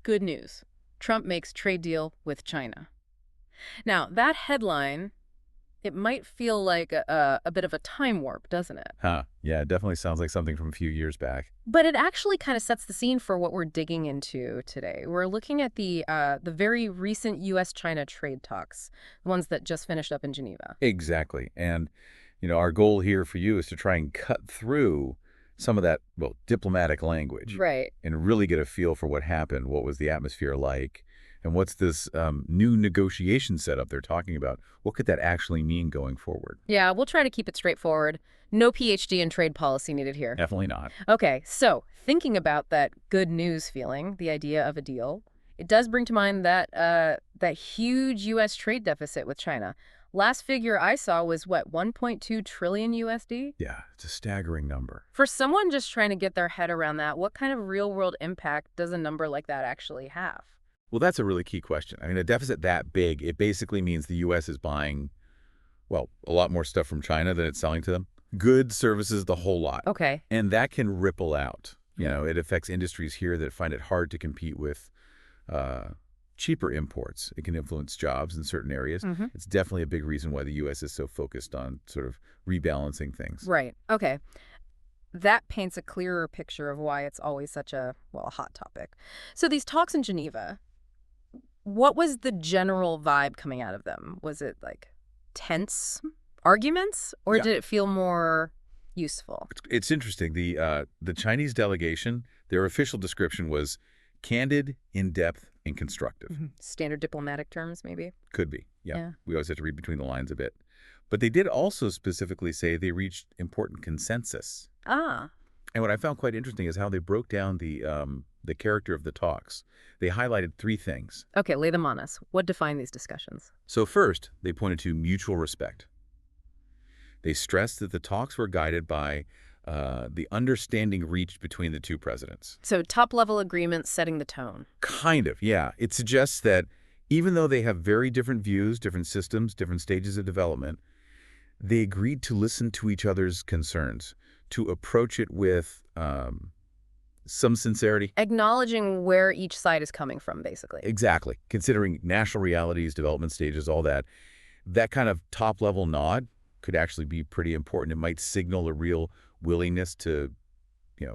Good news. Trump makes trade deal with China. Now, that headline, it might feel like a bit of a time warp, doesn't it? Huh. Yeah, it definitely sounds like something from a few years back. But it actually kind of sets the scene for what we're digging into today. We're looking at the very recent U.S. China trade talks, the ones that just finished up in Geneva. Exactly. And, our goal here for you is to try and cut through some of that, well, diplomatic language Right. and really get a feel for what happened, what was the atmosphere like, and what's this new negotiation setup they're talking about. What could that actually mean going forward? Yeah, we'll try to keep it straightforward. No PhD in trade policy needed here. Definitely not. Okay, so thinking about that good news feeling, the idea of a deal, it does bring to mind that huge U.S. trade deficit with China. Last figure I saw was what, 1.2 trillion USD? Yeah, it's a staggering number. For someone just trying to get their head around that, what kind of real-world impact does a number like that actually have? Well, that's a really key question. I mean, a deficit that big, it basically means the U.S. is buying, well, a lot more stuff from China than it's selling to them. Goods, services, the whole lot. Okay. And that can ripple out. It affects industries here that find it hard to compete with cheaper imports. It can influence jobs in certain areas. It's definitely a big reason why the U.S. is so focused on sort of rebalancing things. Right. Okay. That paints a clearer picture of why it's always such a hot topic. So these talks in Geneva, what was the general vibe coming out of them? Was it like tense arguments, or Yeah. did it feel more useful? It's interesting. The Chinese delegation, their official description was candid, in-depth, and constructive. Standard diplomatic terms, maybe? Could be. Yeah. Yeah. We always have to read between the lines a bit. But they did also specifically say they reached important consensus. Ah, And what I found quite interesting is how they broke down the character of the talks. They highlighted three things. okay, lay them on us. What defined these discussions? So first, they pointed to mutual respect. They stressed that the talks were guided by the understanding reached between the two presidents. So top-level agreements setting the tone. Kind of, yeah. It suggests that even though they have very different views, different systems, different stages of development, they agreed to listen to each other's concerns, to approach it with some sincerity. Acknowledging where each side is coming from, basically. Exactly. Considering national realities, development stages, all that, that kind of top-level nod could actually be pretty important. It might signal a real willingness to,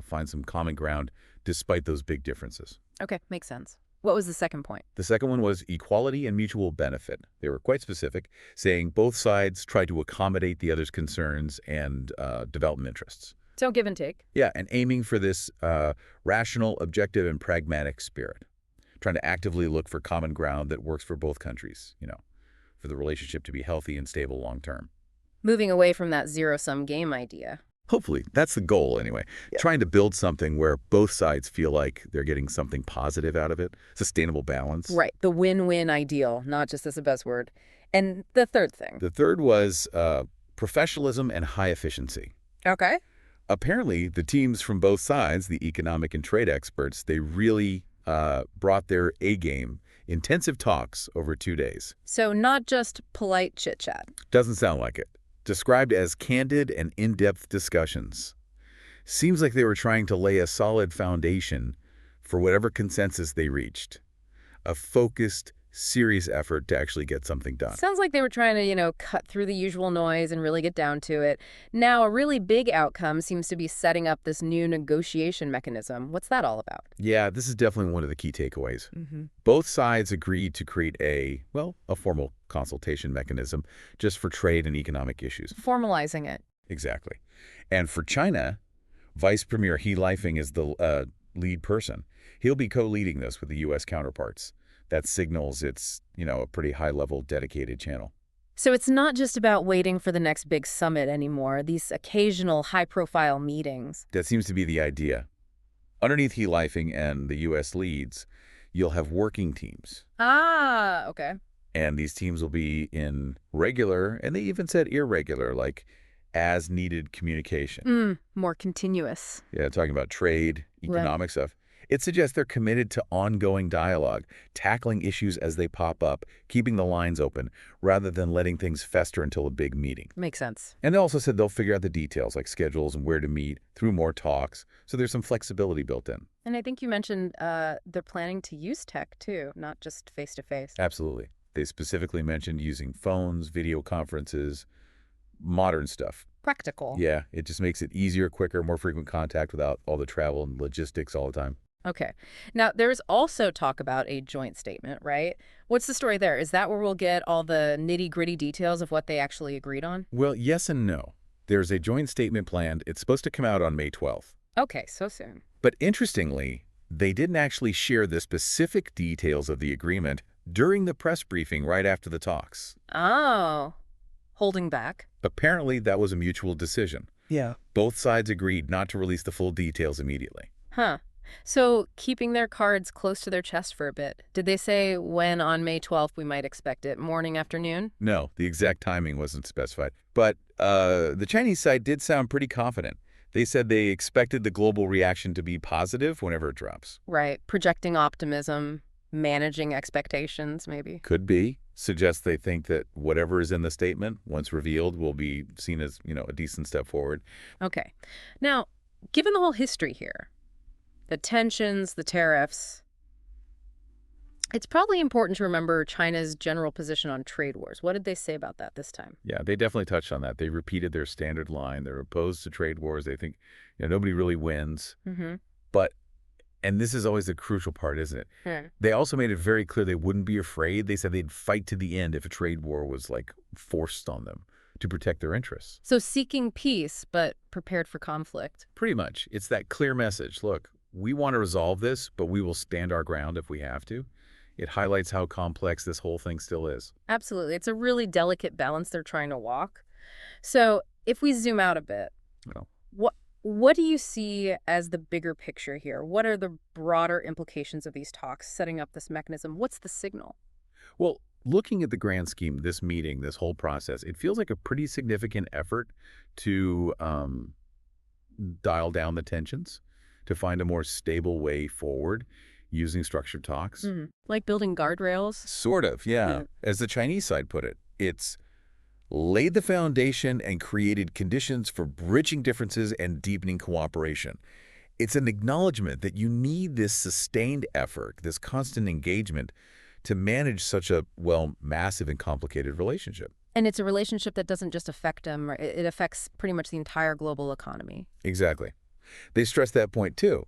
find some common ground despite those big differences. Okay, makes sense. What was the second point? The second one was equality and mutual benefit. They were quite specific, saying both sides try to accommodate the other's concerns and development interests. So give and take. Yeah, and aiming for this rational, objective, and pragmatic spirit. Trying to actively look for common ground that works for both countries, for the relationship to be healthy and stable long term. Moving away from that zero-sum game idea. Hopefully. That's the goal, anyway. Yeah. Trying to build something where both sides feel like they're getting something positive out of it. Sustainable balance. Right, the win-win ideal, not just as a buzzword. And the third thing. The third was professionalism and high efficiency. Okay. Apparently, the teams from both sides, the economic and trade experts, they really brought their A-game. Intensive talks over 2 days. So not just polite chit-chat. Doesn't sound like it. Described as candid and in-depth discussions. Seems like they were trying to lay a solid foundation for whatever consensus they reached. A focused, serious effort to actually get something done. Sounds like they were trying to, cut through the usual noise and really get down to it. Now, a really big outcome seems to be setting up this new negotiation mechanism. What's that all about? Yeah, this is definitely one of the key takeaways. Both sides agreed to create a formal consultation mechanism just for trade and economic issues. Formalizing it. Exactly. And for China, Vice Premier He Lifeng is the lead person. He'll be co-leading this with the U.S. counterparts. That signals it's, a pretty high-level dedicated channel. So it's not just about waiting for the next big summit anymore, these occasional high-profile meetings. That seems to be the idea. Underneath He Lifeng and the U.S. leads, you'll have working teams. Ah, okay. And these teams will be in regular, and they even said irregular, like as-needed communication. More continuous. Yeah, talking about trade, economic stuff. It suggests they're committed to ongoing dialogue, tackling issues as they pop up, keeping the lines open, rather than letting things fester until a big meeting. Makes sense. And they also said they'll figure out the details, like schedules and where to meet, through more talks, so there's some flexibility built in. And I think you mentioned they're planning to use tech, too, not just face-to-face. Absolutely. They specifically mentioned using phones, video conferences, modern stuff. Practical. Yeah, it just makes it easier, quicker, more frequent contact without all the travel and logistics all the time. Okay. Now, there's also talk about a joint statement, right? What's the story there? Is that where we'll get all the nitty-gritty details of what they actually agreed on? Well, yes and no. There's a joint statement planned. It's supposed to come out on May 12th. Okay, so soon. But interestingly, they didn't actually share the specific details of the agreement during the press briefing right after the talks. Oh, holding back. Apparently, that was a mutual decision. Yeah. Both sides agreed not to release the full details immediately. Huh. So keeping their cards close to their chest for a bit. Did they say when on May 12th we might expect it? Morning, afternoon? No, the exact timing wasn't specified. But the Chinese side did sound pretty confident. They said they expected the global reaction to be positive whenever it drops. Right. Projecting optimism, managing expectations, maybe. Could be. Suggests they think that whatever is in the statement, once revealed, will be seen as, a decent step forward. Okay. Now, given the whole history here, the tensions, the tariffs, it's probably important to remember China's general position on trade wars. What did they say about that this time? Yeah, they definitely touched on that. They repeated their standard line. They're opposed to trade wars. They think, nobody really wins. Mm-hmm. But, and this is always the crucial part, isn't it? Hmm. They also made it very clear they wouldn't be afraid. They said they'd fight to the end if a trade war was, forced on them to protect their interests. So seeking peace, but prepared for conflict. Pretty much. It's that clear message. Look, we want to resolve this, but we will stand our ground if we have to. It highlights how complex this whole thing still is. Absolutely. It's a really delicate balance they're trying to walk. So if we zoom out a bit, Well, what do you see as the bigger picture here? What are the broader implications of these talks setting up this mechanism? What's the signal? well, looking at the grand scheme, this meeting, this whole process, it feels like a pretty significant effort to dial down the tensions, to find a more stable way forward using structured talks. Like building guardrails? Sort of, yeah. As the Chinese side put it, it's laid the foundation and created conditions for bridging differences and deepening cooperation. It's an acknowledgement that you need this sustained effort, this constant engagement, to manage such a, massive and complicated relationship. And it's a relationship that doesn't just affect them, right? It affects pretty much the entire global economy. Exactly. They stress that point, too,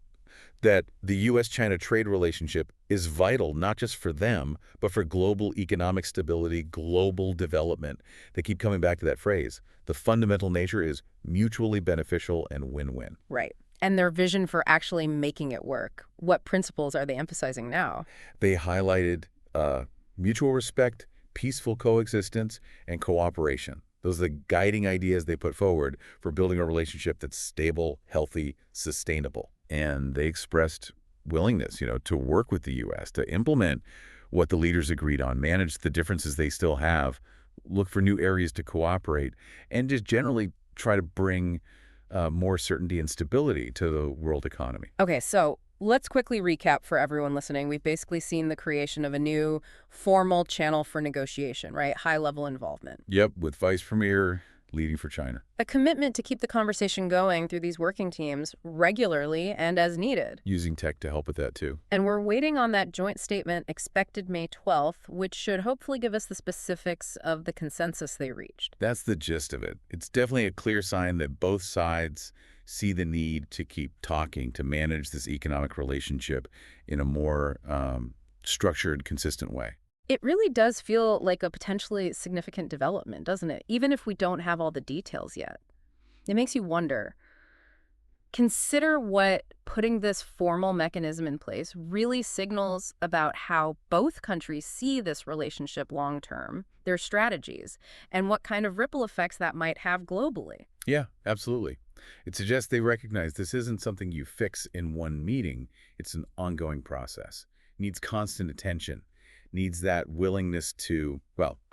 that the U.S. China trade relationship is vital not just for them, but for global economic stability, global development. They keep coming back to that phrase. The fundamental nature is mutually beneficial and win-win. Right. And their vision for actually making it work. What principles are they emphasizing now? They highlighted mutual respect, peaceful coexistence, and cooperation. Those are the guiding ideas they put forward for building a relationship that's stable, healthy, sustainable. And they expressed willingness, to work with the U.S., to implement what the leaders agreed on, manage the differences they still have, look for new areas to cooperate, and just generally try to bring more certainty and stability to the world economy. Okay, so let's quickly recap for everyone listening. We've basically seen the creation of a new formal channel for negotiation, right? High-level involvement. Yep, with Vice Premier leading for China. A commitment to keep the conversation going through these working teams regularly and as needed. Using tech to help with that, too. And we're waiting on that joint statement expected May 12th, which should hopefully give us the specifics of the consensus they reached. That's the gist of it. It's definitely a clear sign that both sides see the need to keep talking, to manage this economic relationship in a more structured, consistent way. It really does feel like a potentially significant development, doesn't it? Even if we don't have all the details yet. It makes you wonder. Consider what putting this formal mechanism in place really signals about how both countries see this relationship long term, their strategies, and what kind of ripple effects that might have globally. Yeah, absolutely. It suggests they recognize this isn't something you fix in one meeting. It's an ongoing process. It needs constant attention, needs that willingness to,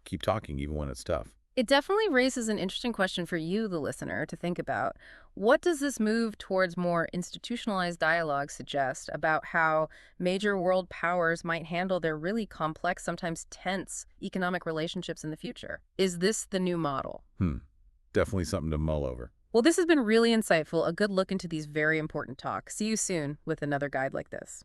keep talking even when it's tough. It definitely raises an interesting question for you, the listener, to think about. What does this move towards more institutionalized dialogue suggest about how major world powers might handle their really complex, sometimes tense economic relationships in the future? Is this the new model? Hmm. Definitely something to mull over. Well, this has been really insightful, a good look into these very important talks. See you soon with another guide like this.